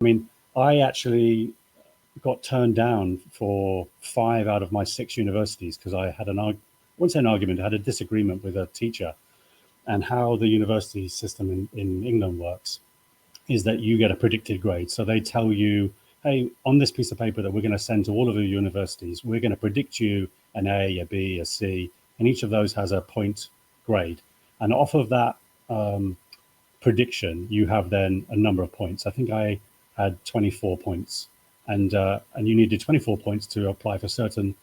I mean, I actually got turned down for 5 out of my 6 universities because I had I wouldn't say an argument, I had a disagreement with a teacher. And how the university system in England works is that you get a predicted grade. So they tell you, hey, on this piece of paper that we're going to send to all of the universities, we're going to predict you an A, a B, a C, and each of those has a point grade. And off of that prediction, you have then a number of points. I think I had 24 points, and you needed 24 points to apply for certain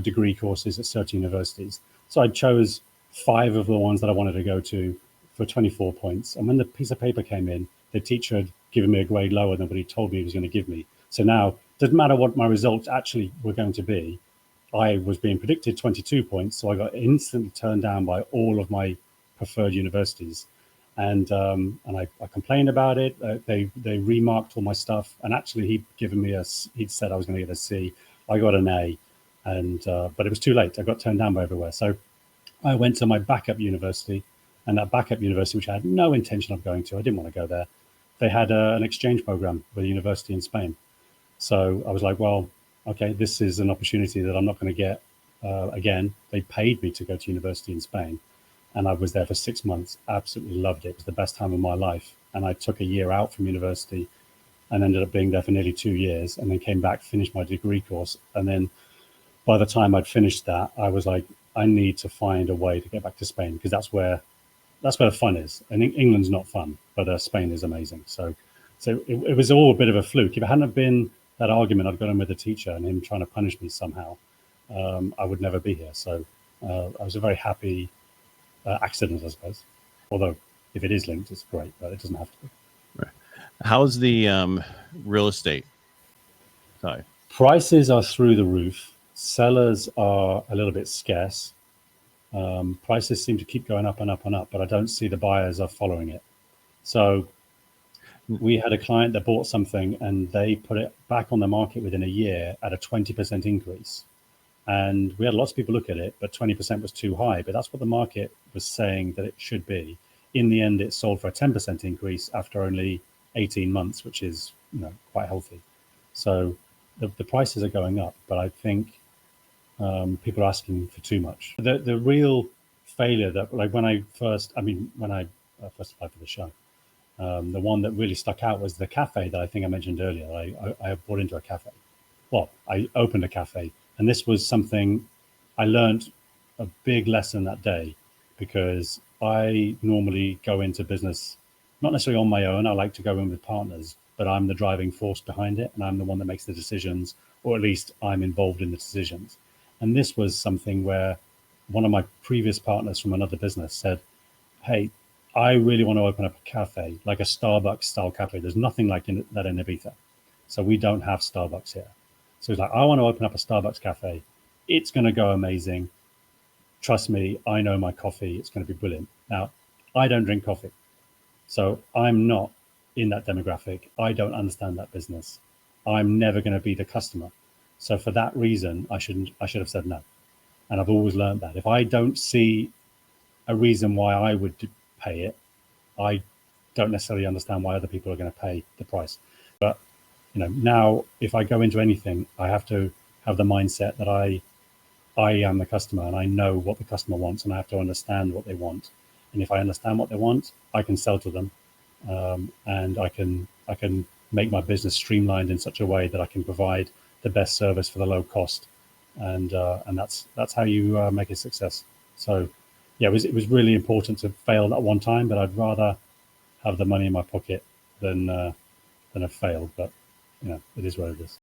degree courses at certain universities. So I chose 5 of the ones that I wanted to go to for 24 points. And when the piece of paper came in, the teacher had given me a grade lower than what he told me he was going to give me. So now, it doesn't matter what my results actually were going to be. I was being predicted 22 points, so I got instantly turned down by all of my preferred universities. And I complained about it. They remarked all my stuff, and actually he'd said I was going to get a C. I got an A, and but it was too late. I got turned down by everywhere. So I went to my backup university, and that backup university, which I had no intention of going to, I didn't want to go there. They had an exchange program with a university in Spain. So I was like, well, okay, this is an opportunity that I'm not going to get again. They paid me to go to university in Spain, and I was there for 6 months. Absolutely loved it. It was the best time of my life. And I took a year out from university and ended up being there for nearly 2 years, and then came back, finished my degree course. And then by the time I'd finished that, I was like, I need to find a way to get back to Spain, because that's where the fun is. And England's not fun, but Spain is amazing. So it was all a bit of a fluke. If it hadn't have been that argument I'd got in with the teacher and him trying to punish me somehow, I would never be here. So I was a very happy accident, I suppose. Although if it is linked, it's great, but it doesn't have to be. Right. How's the real estate side? Prices are through the roof. Sellers are a little bit scarce. Prices seem to keep going up and up and up, but I don't see the buyers are following it. So we had a client that bought something and they put it back on the market within a year at a 20% increase. And we had lots of people look at it, but 20% was too high. But that's what the market was saying that it should be. In the end, it sold for a 10% increase after only 18 months, which is quite healthy. So the prices are going up, but I think people are asking for too much. The real failure that, like when I first applied for the show, the one that really stuck out was the cafe that I think I mentioned earlier. I bought into a cafe. Well, I opened a cafe, and this was something I learned a big lesson that day, because I normally go into business not necessarily on my own. I like to go in with partners, but I'm the driving force behind it, and I'm the one that makes the decisions, or at least I'm involved in the decisions. And this was something where one of my previous partners from another business said, hey, I really want to open up a cafe, like a Starbucks style cafe. There's nothing like that in Ibiza. So we don't have Starbucks here. So he's like, I want to open up a Starbucks cafe. It's going to go amazing. Trust me, I know my coffee. It's going to be brilliant. Now, I don't drink coffee. So I'm not in that demographic. I don't understand that business. I'm never going to be the customer. So for that reason, I should have said no. And I've always learned that. If I don't see a reason why I would pay it, I don't necessarily understand why other people are going to pay the price. But now if I go into anything, I have to have the mindset that I am the customer, and I know what the customer wants, and I have to understand what they want. And if I understand what they want, I can sell to them, and I can make my business streamlined in such a way that I can provide the best service for the low cost, and that's how you make a success. So yeah, it was really important to fail that one time, but I'd rather have the money in my pocket than have failed. But it is what it is.